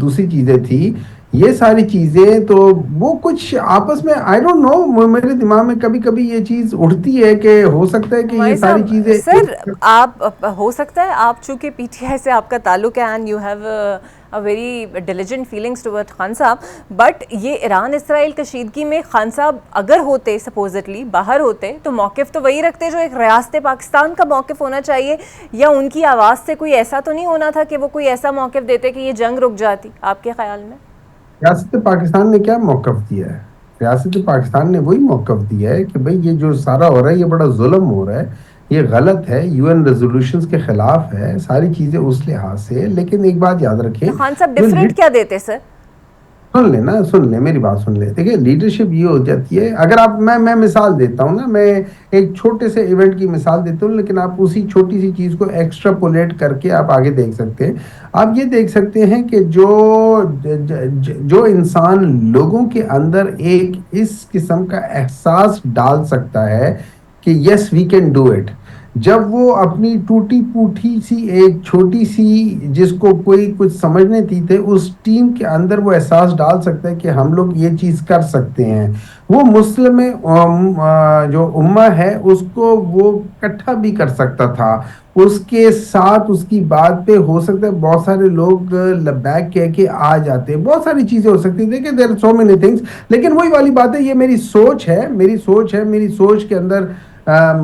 دوسری چیزیں تھی۔ یہ ساری چیزیں تو وہ کچھ آپس میں آئی ڈونٹ نو، میرے دماغ میں کبھی کبھی یہ چیز اٹھتی ہے کہ ہو سکتا ہے کہ یہ ساری چیزیں سر آپ ہو سکتا ہے آپ چونکہ پی ٹی آئی سے آپ کا تعلق ہے and you have a very diligent feelings toward Khan صاحب، بٹ یہ ایران اسرائیل کشیدگی میں خان صاحب اگر ہوتے سپوزٹلی باہر ہوتے تو موقف تو وہی رکھتے جو ایک ریاست پاکستان کا موقف ہونا چاہیے، یا ان کی آواز سے کوئی ایسا تو نہیں ہونا تھا کہ وہ کوئی ایسا موقف دیتے کہ یہ جنگ رک جاتی؟ آپ کے خیال میں ریاست پاکستان نے کیا موقف دیا ہے؟ ریاست پاکستان نے وہی موقف دیا ہے کہ بھئی یہ جو سارا ہو رہا ہے یہ بڑا ظلم ہو رہا ہے، یہ غلط ہے، یو این ریزولوشنز کے خلاف ہے، ساری چیزیں اس لحاظ سے۔ لیکن ایک بات یاد رکھیں، خان صاحب ڈیفرنٹ کیا دیتے سر؟ سن لیں میری بات سن لیں۔ دیکھیں، لیڈرشپ یہ ہو جاتی ہے، اگر آپ میں مثال دیتا ہوں نا، میں ایک چھوٹے سے ایونٹ کی مثال دیتا ہوں، لیکن آپ اسی چھوٹی سی چیز کو ایکسٹراپولیٹ کر کے آپ آگے دیکھ سکتے ہیں۔ آپ یہ دیکھ سکتے ہیں کہ جو انسان لوگوں کے اندر ایک اس قسم کا احساس ڈال سکتا ہے کہ یس وی کین ڈو اٹ، جب وہ اپنی ٹوٹی پوٹی سی ایک چھوٹی سی جس کو کوئی کچھ سمجھ نہیں تھی تھے اس ٹیم کے اندر وہ احساس ڈال سکتا ہے کہ ہم لوگ یہ چیز کر سکتے ہیں، وہ مسلم جو امہ ہے اس کو وہ اکٹھا بھی کر سکتا تھا، اس کے ساتھ اس کی بات پہ ہو سکتا ہے بہت سارے لوگ لبیک کہہ کے آ جاتے ہیں، بہت ساری چیزیں ہو سکتی ہیں کہ there are so many things. لیکن وہی والی بات ہے، یہ میری سوچ ہے، میری سوچ کے اندر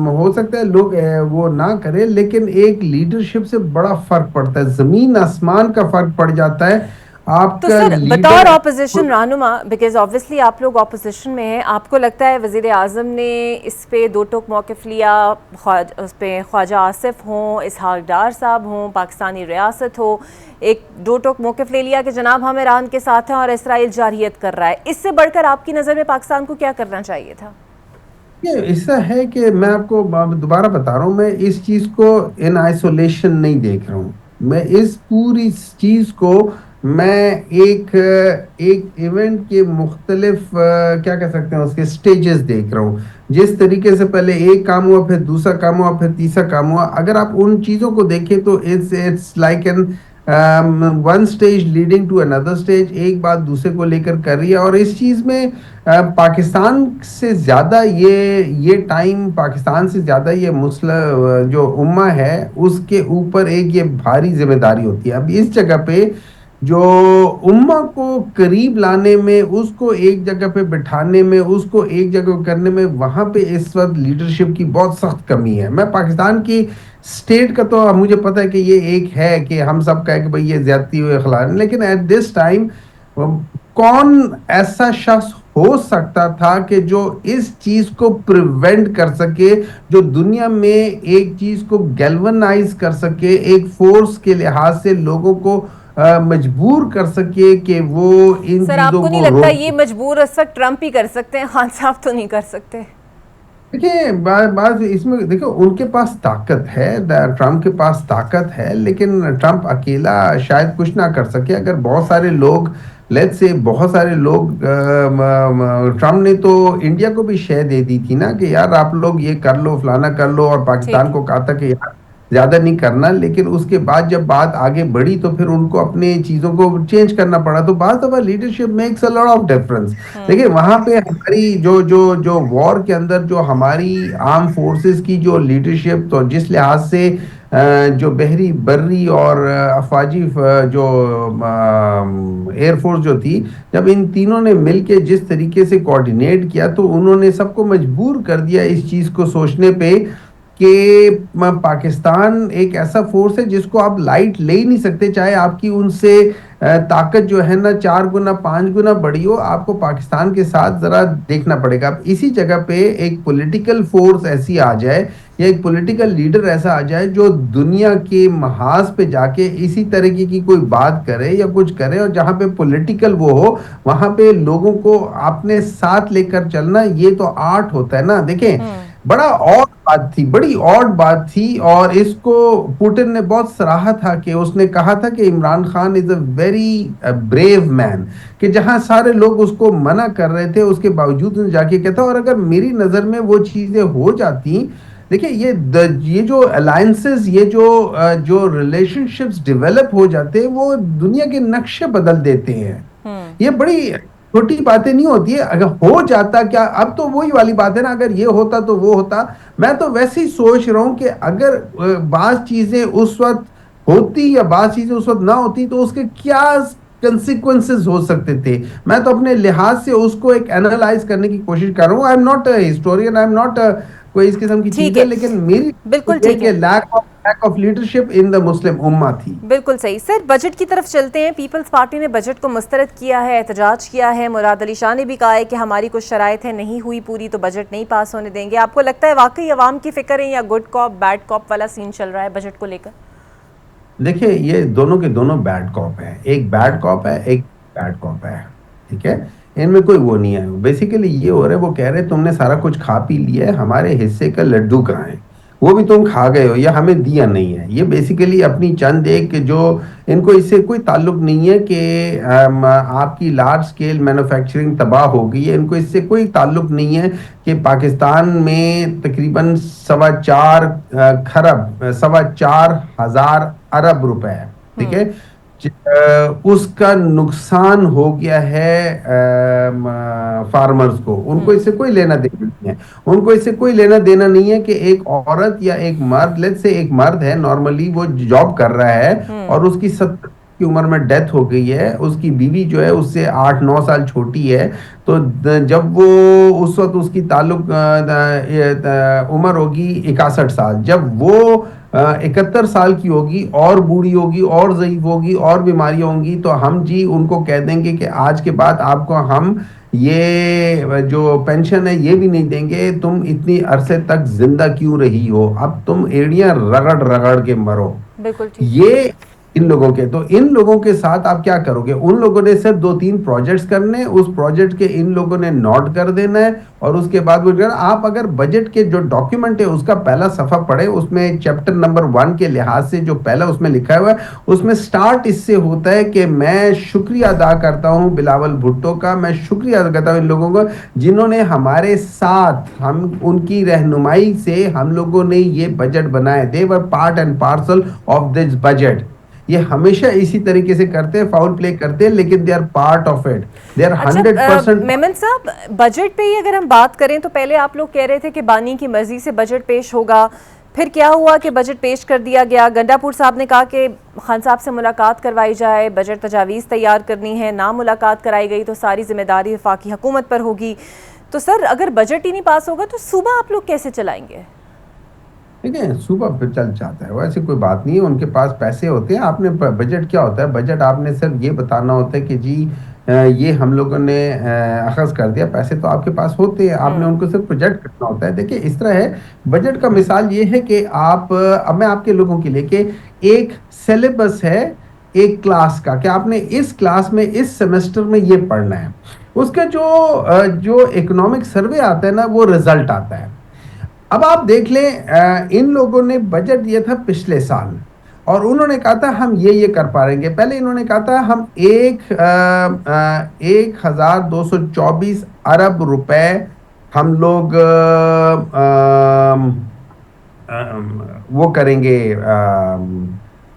ہو سکتا ہے لوگ وہ نہ کرے، لیکن ایک لیڈرشپ سے بڑا فرق پڑتا ہے، زمین آسمان کا فرق پڑ جاتا ہے۔ آپ تو کا سر بطور اپوزیشن رہنما، بیکاز آبویسلی آپ لوگ اپوزیشن میں ہیں، آپ کو لگتا ہے وزیر اعظم نے اس پہ دو ٹوک موقف لیا، اس پہ خواجہ آصف ہوں، اسحاق ڈار صاحب ہوں، پاکستانی ریاست ہو، ایک دو ٹوک موقف لے لیا کہ جناب ہم ایران کے ساتھ ہیں اور اسرائیل جارحیت کر رہا ہے، اس سے بڑھ کر آپ کی نظر میں پاکستان کو کیا کرنا چاہیے تھا؟ ایسا ہے کہ میں آپ کو دوبارہ بتا رہا ہوں، میں اس چیز کو ان آئسولیشن نہیں دیکھ رہا ہوں، میں اس پوری چیز کو میں ایک ایونٹ کے مختلف کیا کہہ سکتے ہیں اس کے سٹیجز دیکھ رہا ہوں. جس طریقے سے پہلے ایک کام ہوا، پھر دوسرا کام ہوا، پھر تیسرا کام ہوا. اگر آپ ان چیزوں کو دیکھیں تو it's like an one stage leading to another stage. ایک بات دوسرے کو لے کر رہی ہے. اور اس چیز میں پاکستان سے زیادہ یہ ٹائم، پاکستان سے زیادہ یہ مسلم جو امہ ہے اس کے اوپر ایک یہ بھاری ذمہ داری ہوتی ہے. اب اس جگہ پہ جو امہ کو قریب لانے میں، اس کو ایک جگہ پہ بٹھانے میں، اس کو ایک جگہ کرنے میں، وہاں پہ اس وقت لیڈرشپ کی بہت سخت کمی ہے. میں پاکستان کی اسٹیٹ کا تو مجھے پتا ہے کہ یہ ایک ہے کہ ہم سب کہہ کہ بھئی یہ زیادتی ہوئے اخلاق، لیکن ایٹ دس ٹائم کون ایسا شخص ہو سکتا تھا کہ جو اس چیز کو پریونٹ کر سکے، جو دنیا میں ایک چیز کو گیلونائز کر سکے، ایک فورس کے لحاظ سے لوگوں کو مجبور کر سکے کہ وہ ان سر، آپ چیزوں کو نہیں کو لگتا روک. یہ مجبور اس وقت ٹرمپ ہی کر سکتے ہیں؟ خان صاحب تو نہیں کر سکتے. دیکھیں بعض اس میں دیکھو ان کے پاس طاقت ہے، ٹرمپ کے پاس طاقت ہے، لیکن ٹرمپ اکیلا شاید کچھ نہ کر سکے. اگر بہت سارے لوگ بہت سارے لوگ ٹرمپ نے تو انڈیا کو بھی شے دے دی تھی نا کہ یار آپ لوگ یہ کر لو، فلانا کر لو، اور ٹھیک پاکستان ہے. کو کہا تھا کہ یار زیادہ نہیں کرنا. لیکن اس کے بعد جب بات آگے بڑھی تو پھر ان کو اپنے چیزوں کو چینج کرنا پڑا. تو بعض دفعہ leadership makes a lot of difference. دیکھیں وہاں پہ ہماری جو وار کے اندر جو ہماری آرم فورسز کی جو لیڈرشپ، تو جس لحاظ سے جو بحری، بری اور افواجی جو ایئر فورس جو تھی، جب ان تینوں نے مل کے جس طریقے سے کوآرڈینیٹ کیا تو انہوں نے سب کو مجبور کر دیا اس چیز کو سوچنے پہ کہ پاکستان ایک ایسا فورس ہے جس کو آپ لائٹ لے ہی نہیں سکتے. چاہے آپ کی ان سے طاقت جو ہے نا 4 گنا 5 گنا بڑی ہو، آپ کو پاکستان کے ساتھ ذرا دیکھنا پڑے گا. اب اسی جگہ پہ ایک پولیٹیکل فورس ایسی آ جائے یا ایک پولیٹیکل لیڈر ایسا آ جائے جو دنیا کے محاذ پہ جا کے اسی طریقے کی کوئی بات کرے یا کچھ کرے، اور جہاں پہ پولیٹیکل وہ ہو وہاں پہ لوگوں کو اپنے ساتھ لے کر چلنا، یہ تو آرٹ ہوتا ہے نا. دیکھیں بڑا بڑی اور بات تھی، اور اس کو پوٹن نے بہت سراہا تھا کہ اس نے کہا تھا کہ عمران خان از اے ویری بریو مین، کہ جہاں سارے لوگ اس کو منع کر رہے تھے اس کے باوجود جا کے کہتا. اور اگر میری نظر میں وہ چیزیں ہو جاتی، دیکھیں یہ جو الائنسز، یہ جو ریلیشن شپس ڈیولپ ہو جاتے ہیں، وہ دنیا کے نقشے بدل دیتے ہیں. یہ بڑی چھوٹی باتیں نہیں ہوتی ہے. اگر ہو جاتا کیا، اب تو وہی والی بات ہے نا، اگر یہ ہوتا تو وہ ہوتا. میں تو ویسے ہی سوچ رہا ہوں کہ اگر بعض چیزیں اس وقت ہوتی یا بعض چیزیں اس وقت نہ ہوتی تو اس کے کیا کنسیکوینسز ہو سکتے تھے. میں تو اپنے لحاظ سے اس کو ایک اینالائز کرنے کی کوشش کر رہا ہوں. I am not a historian, I am not کوئی اس قسم کی ٹھیک چیز ہے، ہے، لیکن میری بالکل یہ ٹھیک ہے، کہ لیک آف لیڈرشپ ان دا مسلم امہ تھی. بالکل صحیح. سر بجٹ کی طرف چلتے ہیں. پیپلز پارٹی نے بجٹ کو مسترد کیا ہے، احتجاج کیا ہے. مراد علی شاہ نے بھی کہا ہے کہ ہماری کچھ شرائط ہیں نہیں ہوئی پوری تو بجٹ نہیں پاس ہونے دیں گے. آپ کو لگتا ہے واقعی عوام کی فکر ہے یا گڈ کاپ بیڈ کاپ والا سین چل رہا ہے بجٹ کو لے کر؟ دیکھیں یہ دونوں کے دونوں بیڈ کاپ ہیں. ایک بیڈ کاپ ہے، ایک بیڈ کاپ ہے. ٹھیک ہے، ان میں کوئی وہ نہیں ہے. بیسیکلی یہ ہو رہا ہے، وہ کہہ رہے تم نے سارا کچھ کھا پی لیا ہے، ہمارے حصے کا لڈو کہاں ہے؟ وہ بھی تم کھا گئے ہو یا ہمیں دیا نہیں ہے. یہ بیسیکلی اپنی چند ایک جو ان کو اس سے کوئی تعلق نہیں ہے کہ آپ کی لارج سکیل مینوفیکچرنگ تباہ ہو گئی ہے. ان کو اس سے کوئی تعلق نہیں ہے کہ پاکستان میں تقریباً 4.25 ارب روپے ہے. ٹھیک ہے، اس کا نقصان ہو گیا ہے فارمرز کو. ان کو اس سے کوئی لینا دینا نہیں ہے. ان کو اس سے کوئی لینا دینا نہیں ہے کہ ایک عورت یا ایک مرد، لیٹ سے ایک مرد ہے نارملی، وہ جاب کر رہا ہے اور اس کی 70 کی عمر میں ڈیتھ ہو گئی ہے. اس کی بیوی جو ہے اس سے 8-9 سال چھوٹی ہے. تو جب وہ اس وقت اس کی تعلق عمر ہوگی 61 سال، جب وہ 71 سال کی ہوگی اور بوڑھی ہوگی اور ضعیف ہوگی اور بیماریاں ہوں گی، تو ہم جی ان کو کہہ دیں گے کہ آج کے بعد آپ کو ہم یہ جو پینشن ہے یہ بھی نہیں دیں گے. تم اتنی عرصے تک زندہ کیوں رہی ہو؟ اب تم ایڑیاں رگڑ رگڑ کے مرو. بالکل ٹھیک. یہ ان لوگوں کے. تو ان لوگوں کے ساتھ آپ کیا کرو گے؟ ان لوگوں نے صرف 2-3 پروجیکٹس کرنے، اس پروجیکٹ کے ان لوگوں نے نوٹ کر دینا ہے، اور اس کے بعد وہ آپ اگر بجٹ کے جو ڈاکیومنٹ ہے اس کا پہلا صفحہ پڑھے، اس میں چیپٹر نمبر 1 کے لحاظ سے جو پہلا اس میں لکھا ہوا ہے، اس میں سٹارٹ اس سے ہوتا ہے کہ میں شکریہ ادا کرتا ہوں بلاول بھٹو کا، میں شکریہ ادا کرتا ہوں ان لوگوں کو جنہوں نے ہمارے ساتھ، ہم ان کی رہنمائی سے ہم لوگوں نے یہ بجٹ بنائے. They were part and parcel of this budget. یہ ہمیشہ اسی طریقے سے کرتے ہیں، فاؤل پلے کرتے ہیں، لیکن they are part of it. They are 100%. Memon صاحب، بجٹ پہ ہی اگر ہم بات کریں تو پہلے آپ لوگ کہہ رہے تھے کہ بانی کی مرضی سے بجٹ پیش ہوگا، پھر کیا ہوا کہ بجٹ پیش کر دیا گیا. گنڈا پور صاحب نے کہا کہ خان صاحب سے ملاقات کروائی جائے، بجٹ تجاویز تیار کرنی ہے، نہ ملاقات کرائی گئی تو ساری ذمہ داری وفاقی حکومت پر ہوگی. تو سر اگر بجٹ ہی نہیں پاس ہوگا تو صوبہ آپ لوگ کیسے چلائیں گے؟ دیکھیں، صوبہ پہ چل جاتا ہے، ویسے کوئی بات نہیں ہے، ان کے پاس پیسے ہوتے ہیں. آپ نے بجٹ کیا ہوتا ہے؟ بجٹ آپ نے صرف یہ بتانا ہوتا ہے کہ جی یہ ہم لوگوں نے اخذ کر دیا. پیسے تو آپ کے پاس ہوتے ہیں، آپ نے ان کو صرف پروجیکٹ کرنا ہوتا ہے. دیکھیں اس طرح ہے، بجٹ کا مثال یہ ہے کہ آپ، اب میں آپ کے لوگوں کے لیے، کہ ایک سلیبس ہے ایک کلاس کا، کہ آپ نے اس کلاس میں اس سیمسٹر میں یہ پڑھنا ہے. اس کا جو اکنامک سروے آتا ہے نا، وہ رزلٹ آتا ہے. اب آپ دیکھ لیں، ان لوگوں نے بجٹ دیا تھا پچھلے سال، اور انہوں نے کہا تھا ہم یہ کر پائیں گے. پہلے انہوں نے کہا تھا ہم 1224 ارب روپے ہم لوگ وہ کریں گے،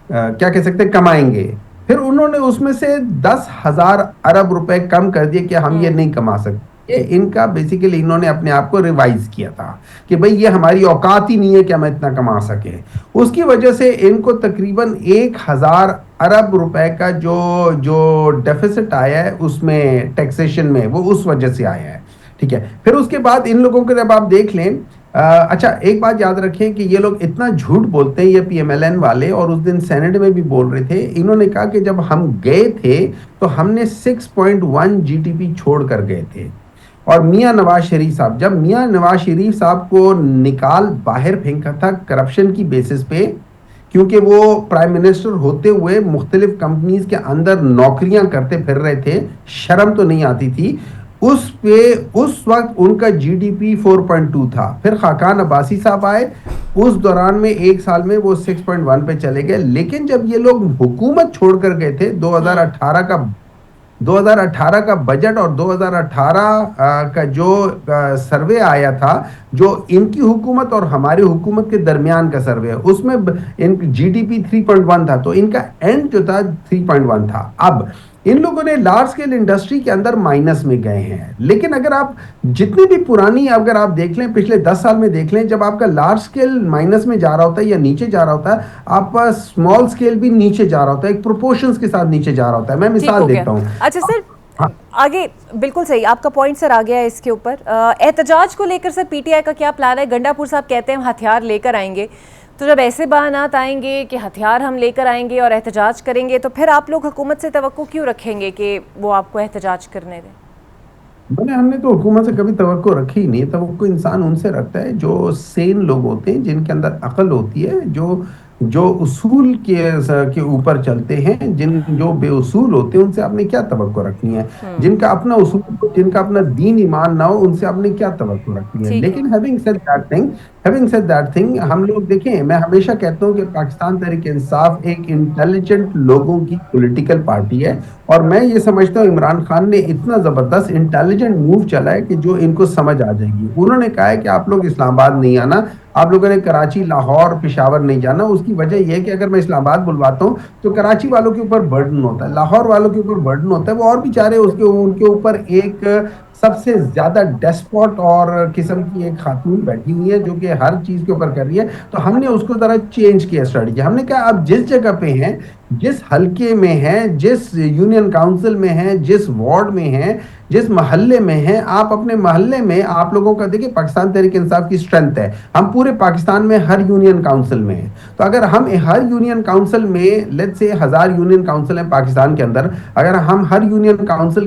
کیا کہہ سکتے ہیں، کمائیں گے. پھر انہوں نے اس میں سے 10,000 ارب روپے کم کر دیے کہ ہم یہ نہیں کما سکتے. ان کا بیسیکلی انہوں نے اپنے آپ کو ریوائز کیا تھا کہ بھئی یہ ہماری اوقات ہی نہیں ہے کہ ہم اتنا کما سکیں. اس کی وجہ سے ان کو تقریباً 1,000 ارب روپے کا جو ڈیفیسٹ آیا ہے اس میں ٹیکسیشن میں، وہ اس وجہ سے آیا ہے. ٹھیک ہے. پھر اس کے بعد ان لوگوں کو جب آپ دیکھ لیں، اچھا ایک بات یاد رکھیں کہ یہ لوگ اتنا جھوٹ بولتے ہیں، یہ پی ایم ایل این والے، اور اس دن سینٹ میں بھی بول رہے تھے. انہوں نے کہا کہ جب ہم گئے تھے تو ہم نے 6.1 جی ڈی پی چھوڑ کر گئے تھے. اور میاں نواز شریف صاحب، جب میاں نواز شریف صاحب کو نکال باہر پھینکا تھا کرپشن کی بیسس پہ، کیونکہ وہ پرائم منسٹر ہوتے ہوئے مختلف کمپنیز کے اندر نوکریاں کرتے پھر رہے تھے، شرم تو نہیں آتی تھی اس پہ. اس وقت ان کا جی ڈی پی 4.2 تھا. پھر خاقان عباسی صاحب آئے، اس دوران میں ایک سال میں وہ 6.1 پہ چلے گئے. لیکن جب یہ لوگ حکومت چھوڑ کر گئے تھے، 2018 کا بجٹ اور 2018 کا جو سروے آیا تھا، جو ان کی حکومت اور ہماری حکومت کے درمیان کا سروے ہے، اس میں ان جی ڈی پی 3.1 تھا، تو ان کا اینڈ جو تھا 3.1 تھا. اب ان لوگوں نے لارج سکیل انڈسٹری کے اندر مائنس میں گئے ہیں. لیکن اگر آپ جتنی بھی پرانی، اگر آپ دیکھ لیں پچھلے 10 سال میں دیکھ لیں، جب آپ کا لارج سکیل مائنس میں جا رہا ہوتا ہے یا نیچے جا رہا ہوتا ہے، آپ کا اسمال سکیل بھی نیچے جا رہا ہوتا ہے، ایک پروپورشنز کے ساتھ نیچے جا رہا ہوتا ہے. میں مثال دیتا ہوں. اچھا سر، آگے بالکل صحیح، آپ کا پوائنٹ سر آ گیا ہے اس کے اوپر. احتجاج کو لے کر سر پی ٹی آئی کا کیا پلان ہے؟ گنڈا پور صاحب کہتے ہیں ہم ہتھیار لے کر آئیں گے. تو جب ایسے بیانات آئیں گے کہ ہتھیار ہم لے کر آئیں گے اور احتجاج کریں گے، تو پھر آپ لوگ حکومت سے توقع کیوں رکھیں گے کہ وہ آپ کو احتجاج کرنے دیں؟ ہم نے تو حکومت سے کبھی توقع رکھی ہی نہیں. توقع انسان ان سے رکھتا ہے جو سین لوگ ہوتے ہیں، جن کے اندر عقل ہوتی ہے، جو اصول کے اوپر چلتے ہیں. جو بے اصول ہوتے ہیں ان سے آپ نے کیا توقع رکھنی ہے؟ جن کا اپنا اصول، جن کا اپنا دین ایمان نہ ہو، ان سے آپ نے کیا توقع رکھنی ہے؟ لیکن having said that thing، ہم لوگ دیکھیں، میں ہمیشہ کہتا ہوں کہ پاکستان تحریک انصاف ایک انٹیلیجنٹ لوگوں کی پولیٹیکل پارٹی ہے، اور میں یہ سمجھتا ہوں عمران خان نے اتنا زبردست انٹیلیجنٹ موو چلا ہے کہ جو ان کو سمجھ آ جائے گی. انہوں نے کہا ہے کہ آپ لوگ اسلام آباد نہیں آنا، آپ لوگوں نے کراچی، لاہور، پشاور نہیں جانا. اس کی وجہ یہ ہے کہ اگر میں اسلام آباد بلواتا ہوں تو کراچی والوں کے اوپر برڈن ہوتا ہے، لاہور والوں کے اوپر برڈن ہوتا ہے. وہ اور بیچارے ان کے اوپر ایک سب سے زیادہ ڈیسپوٹ اور قسم کی ایک خاتون بیٹھی ہوئی ہے جو کہ ہر چیز کے اوپر کر رہی ہے. تو ہم نے اس کو ذرا چینج کیا اسٹریٹجی. ہم نے کہا آپ جس جگہ پہ ہیں، جس حلقے میں ہیں، جس یونین کاؤنسل میں ہیں، جس وارڈ میں ہیں، جس محلے میں ہیں، آپ اپنے محلے میں، آپ لوگوں کا دیکھیں پاکستان تحریک انصاف کی اسٹرینتھ ہے، ہم پورے پاکستان میں ہر یونین کاؤنسل میں ہیں. تو اگر ہم ہر یونین کاؤنسل میں، لیٹس سے 1000 یونین کاؤنسل ہیں پاکستان کے اندر، اگر ہم ہر یونین کاؤنسل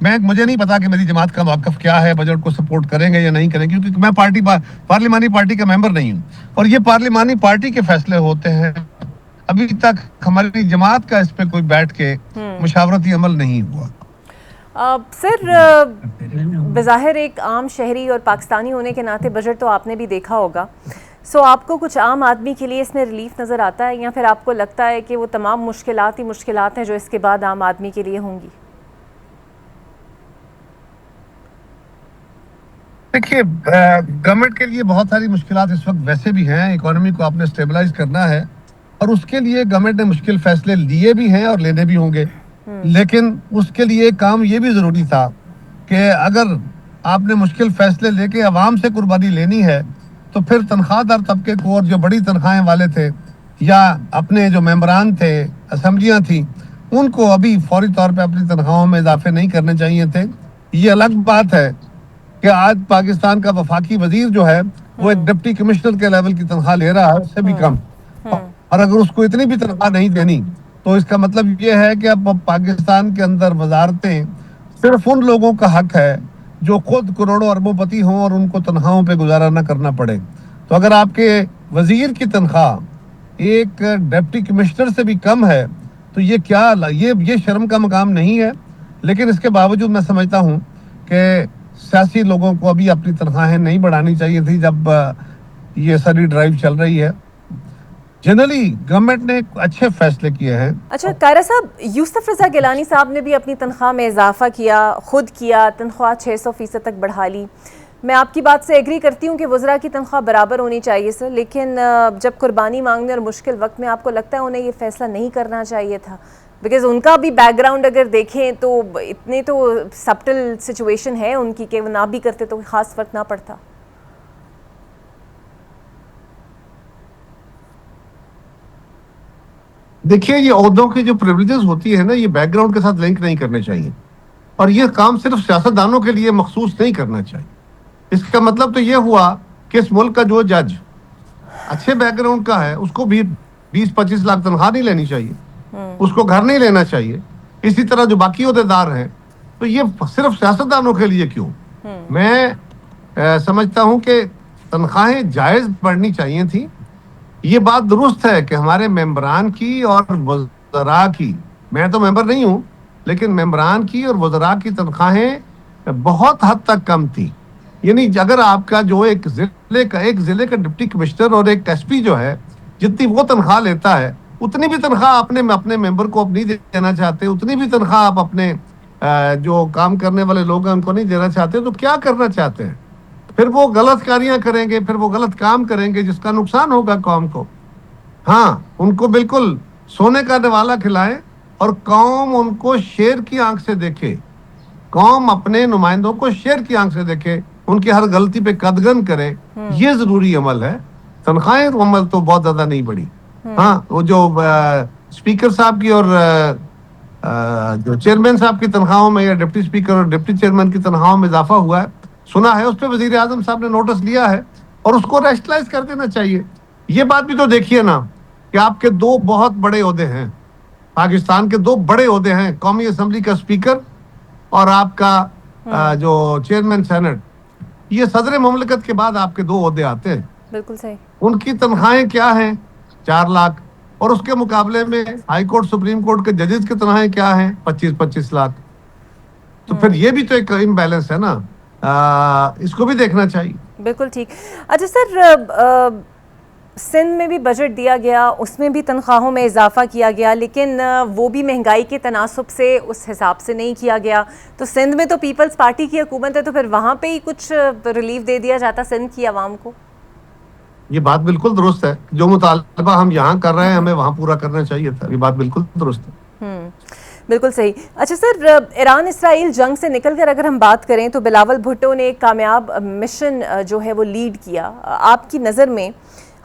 مجھے نہیں پتا کہ میری جماعت کا موقف کیا ہے، بجٹ کو سپورٹ کریں گے یا نہیں کریں گے، کیونکہ میں پارلیمانی پارٹی کا ممبر نہیں ہوں، اور یہ پارلیمانی پارٹی کے فیصلے ہوتے ہیں. ابھی تک ہماری جماعت کا اس پہ کوئی بیٹھ کے مشاورتی عمل نہیں ہوا. سر بظاہر ایک عام شہری اور پاکستانی ہونے کے ناطے بجٹ تو آپ نے بھی دیکھا ہوگا، سو آپ کو کچھ عام آدمی کے لیے اس میں ریلیف نظر آتا ہے، یا پھر آپ کو لگتا ہے کہ وہ تمام مشکلات ہی مشکلات ہیں جو اس کے بعد عام آدمی کے لیے ہوں گی؟ دیکھیے، گورنمنٹ کے لیے بہت ساری مشکلات اس وقت ویسے بھی ہیں. اکانومی کو آپ نے اسٹیبلائز کرنا ہے، اور اس کے لیے گورنمنٹ نے مشکل فیصلے لیے بھی ہیں اور لینے بھی ہوں گے. لیکن اس کے لیے کام یہ بھی ضروری تھا کہ اگر آپ نے مشکل فیصلے لے کے عوام سے قربانی لینی ہے تو پھر تنخواہ دار طبقے کو اور جو بڑی تنخواہیں والے تھے یا اپنے جو ممبران تھے، اسمبلیاں تھیں، ان کو ابھی فوری طور پہ اپنی تنخواہوں میں اضافے نہیں کرنے چاہیے تھے. یہ الگ بات ہے کہ آج پاکستان کا وفاقی وزیر جو ہے وہ ایک ڈپٹی کمشنر کے لیول کی تنخواہ لے رہا ہے، اس سے بھی کم. اور اگر اس کو اتنی بھی تنخواہ نہیں دینی تو اس کا مطلب یہ ہے کہ اب پاکستان کے اندر وزارتیں صرف ان لوگوں کا حق ہے جو خود کروڑوں اربوں پتی ہوں اور ان کو تنخواہوں پہ گزارا نہ کرنا پڑے. تو اگر آپ کے وزیر کی تنخواہ ایک ڈپٹی کمشنر سے بھی کم ہے تو یہ شرم کا مقام نہیں ہے. لیکن اس کے باوجود میں سمجھتا ہوں کہ سیاسی لوگوں کو ابھی اپنی تنخواہیں نہیں بڑھانی چاہیے تھی جب یہ ساری ڈرائیو چل رہی ہے. جنرلی گورنمنٹ نے اچھے فیصلے کیے ہیں. اچھا کائرہ صاحب، یوسف رضا گیلانی صاحب نے بھی اپنی تنخواہ میں اضافہ کیا، تنخواہ 600% تک بڑھا لی. میں آپ کی بات سے ایگری کرتی ہوں کہ وزراء کی تنخواہ برابر ہونی چاہیے سر، لیکن جب قربانی مانگنے اور مشکل وقت میں آپ کو لگتا ہے انہیں یہ فیصلہ نہیں کرنا چاہیے تھا؟ بیکاز ان کا بھی بیک گراؤنڈ اگر دیکھیں تو اتنے تو سبٹل سچویشن ہے ان کی کہ وہ نہ بھی کرتے تو خاص فرق نہ پڑتا. دیکھیے، یہ عہدوں کی جو پریولیجز ہوتی ہے نا، یہ بیک گراؤنڈ کے ساتھ لنک نہیں کرنے چاہیے، اور یہ کام صرف سیاستدانوں کے لیے مخصوص نہیں کرنا چاہیے. اس کا مطلب تو یہ ہوا کہ اس ملک کا جو جج اچھے بیک گراؤنڈ کا ہے اس کو بھی 20-25 لاکھ تنخواہ نہیں لینی چاہیے، اس کو گھر نہیں لینا چاہیے. اسی طرح جو باقی عہدیدار ہیں، تو یہ صرف سیاستدانوں کے لیے کیوں؟ میں سمجھتا ہوں کہ تنخواہیں جائز بڑھنی چاہیے تھیں. یہ بات درست ہے کہ ہمارے ممبران کی اور وزراء کی، میں تو ممبر نہیں ہوں لیکن ممبران کی اور وزراء کی تنخواہیں بہت حد تک کم تھی. یعنی اگر آپ کا جو ایک ضلع کا ڈپٹی کمشنر اور ایک ایس پی جو ہے جتنی وہ تنخواہ لیتا ہے، اتنی بھی تنخواہ اپنے ممبر کو نہیں دینا چاہتے، اتنی بھی تنخواہ آپ اپنے جو کام کرنے والے لوگ ہیں ان کو نہیں دینا چاہتے، تو کیا کرنا چاہتے ہیں؟ پھر وہ غلط کاریاں کریں گے، پھر وہ غلط کام کریں گے جس کا نقصان ہوگا قوم کو. ہاں، ان کو بالکل سونے کا نوالا کھلائیں اور قوم ان کو شیر کی آنکھ سے دیکھے، قوم اپنے نمائندوں کو شیر کی آنکھ سے دیکھے، ان کی ہر غلطی پہ قدغن کرے. یہ ضروری عمل ہے. تنخواہیں عمل تو بہت زیادہ نہیں بڑھی. ہاں، وہ جو اسپیکر صاحب کی اور جو چیئرمین صاحب کی تنخواہوں میں یا ڈپٹی اسپیکر اور ڈپٹی چیئرمین کی تنخواہوں میں اضافہ ہوا ہے، سنا ہے، اس پہ وزیر اعظم صاحب نے نوٹس لیا ہے اور اس کو ریشنلائز کر دینا چاہیے. یہ بات بھی تو دیکھیے نا کہ آپ کے 2 بہت بڑے عہدے ہیں، پاکستان کے 2 بڑے عہدے ہیں، قومی اسمبلی کا اسپیکر اور آپ کا جو چیئرمین سینٹ. یہ صدر مملکت کے بعد آپ کے 2 عہدے آتے ہیں. بالکل صحیح. ان کی تنخواہیں کیا ہیں؟ 4 لاکھ. اور اس کے مقابلے میں ہائی کورٹ سپریم کورٹ کے ججز کی تنخواہیں کیا ہیں؟ 25 لاکھ. تو پھر یہ بھی تو ایک امبیلنس ہے نا، اس کو بھی دیکھنا چاہیے. بالکل ٹھیک. اچھا سر، سندھ میں بھی بجٹ دیا گیا، اس میں بھی تنخواہوں میں اضافہ کیا گیا، لیکن وہ بھی مہنگائی کے تناسب سے اس حساب سے نہیں کیا گیا. تو سندھ میں تو پیپلز پارٹی کی حکومت ہے، تو پھر وہاں پہ ہی کچھ ریلیف دے دیا جاتا سندھ کی عوام کو. یہ بات بالکل درست ہے. جو مطالبہ ہم یہاں کر رہے ہیں ہمیں وہاں پورا کرنا چاہیے تھا. یہ بات بالکل درست ہے. بالکل صحیح. اچھا سر، ایران اسرائیل جنگ سے نکل کر اگر ہم بات کریں تو بلاول بھٹو نے ایک کامیاب مشن جو ہے وہ لیڈ کیا. آپ کی نظر میں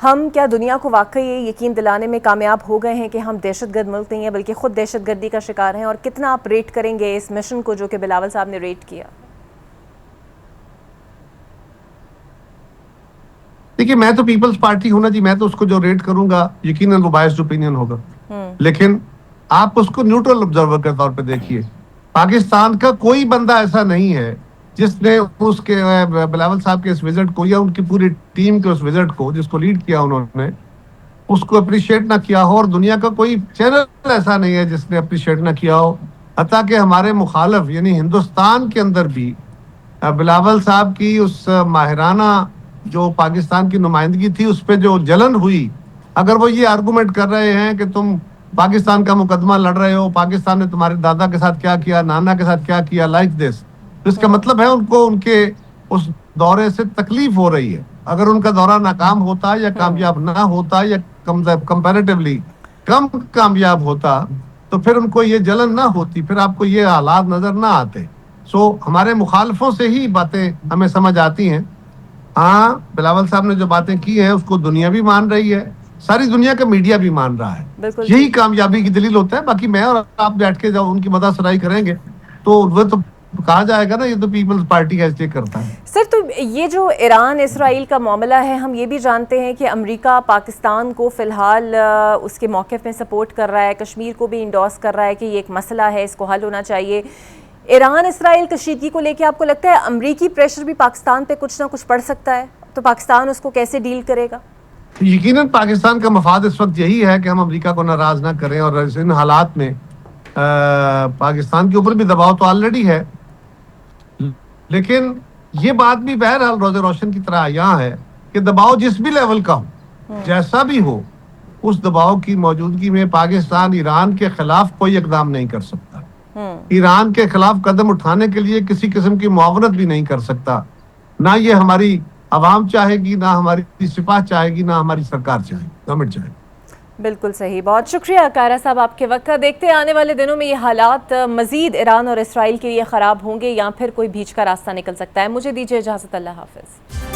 ہم کیا دنیا کو واقعی یہ یقین دلانے میں کامیاب ہو گئے ہیں کہ ہم دہشت گرد ملک نہیں ہیں بلکہ خود دہشت گردی کا شکار ہیں؟ اور کتنا آپ ریٹ کریں گے اس مشن کو جو کہ بلاول صاحب نے ریٹ کیا؟ دیکھیے، میں تو پیپلز پارٹی ہونا جی، میں تو اس کو جو ریٹ کروں گا یقیناً وہ بائسڈ اوپینین ہوگا. لیکن آپ اس کو نیوٹرل آبزرور کے طور پہ دیکھیے پاکستان کا کوئی بندہ ایسا نہیں ہے جس نے اس کے بلاول صاحب کے اس وزٹ کو یا ان کی پوری ٹیم کے اس وزٹ کو جس کو لیڈ کیا انہوں نے اس کو اپریشیٹ نہ کیا ہو، اور دنیا کا کوئی چینل ایسا نہیں ہے جس نے اپریشیٹ نہ کیا ہو. حتیٰ کہ ہمارے مخالف یعنی ہندوستان کے اندر بھی بلاول صاحب کی اس ماہرانہ جو پاکستان کی نمائندگی تھی اس پہ جو جلن ہوئی، اگر وہ یہ آرگومنٹ کر رہے ہیں کہ تم پاکستان کا مقدمہ لڑ رہے ہو، پاکستان نے تمہارے دادا کے ساتھ کیا کیا، نانا کے ساتھ کیا کیا، لائک دس، اس کا مطلب ہے ان کو ان کے اس دورے سے تکلیف ہو رہی ہے. اگر ان کا دورہ ناکام ہوتا یا کامیاب نہ ہوتا یا کمپیریٹیولی کم کامیاب ہوتا تو پھر ان کو یہ جلن نہ ہوتی، پھر آپ کو یہ حالات نظر نہ آتے. ہمارے مخالفوں سے ہی باتیں ہمیں سمجھ آتی ہیں. ہاں بلاول صاحب نے جو باتیں کی ہیں اس کو دنیا بھی مان رہی ہے، ساری دنیا کا میڈیا بھی مان رہا ہے. یہی کامیابی کی دلیل ہوتا ہے. باقی میں اور آپ بیٹھ کے جب ان کی مدح سرائی کریں گے تو وہ تو کہا جائے گا نا یہ تو پیپلز پارٹی کا اسٹے کرتا ہے. سر تو یہ جو ایران اسرائیل کا معاملہ ہے، ہم یہ بھی جانتے ہیں کہ امریکہ پاکستان کو فی الحال اس کے موقف میں سپورٹ کر رہا ہے، کشمیر کو بھی انڈورس کر رہا ہے کہ یہ ایک مسئلہ ہے، اس کو حل ہونا چاہیے. ایران اسرائیل کشیدگی کو لے کے آپ کو لگتا ہے امریکی پریشر بھی پاکستان پہ کچھ نہ کچھ پڑ سکتا ہے؟ تو پاکستان اس کو کیسے ڈیل کرے گا؟ یقیناً پاکستان کا مفاد اس وقت یہی ہے کہ ہم امریکہ کو ناراض نہ کریں، اور ان حالات میں پاکستان کے اوپر بھی دباؤ تو آلریڈی ہے، لیکن یہ بات بھی بہرحال روز روشن کی طرح یہاں ہے کہ دباؤ جس بھی لیول کا ہو، جیسا بھی ہو، اس دباؤ کی موجودگی میں پاکستان ایران کے خلاف کوئی اقدام نہیں کر سکتا، ایران کے خلاف قدم اٹھانے کے لیے کسی قسم کی معاونت بھی نہیں کر سکتا. نہ یہ ہماری عوام چاہے گی، نہ ہماری سپاہ چاہے گی، نہ ہماری سرکار چاہے گی، گورنمنٹ چاہے گی. بالکل صحیح. بہت شکریہ کارا صاحب آپ کے وقت کا. دیکھتے ہیں آنے والے دنوں میں یہ حالات مزید ایران اور اسرائیل کے لیے خراب ہوں گے یا پھر کوئی بیچ کا راستہ نکل سکتا ہے. مجھے دیجیے اجازت. اللہ حافظ.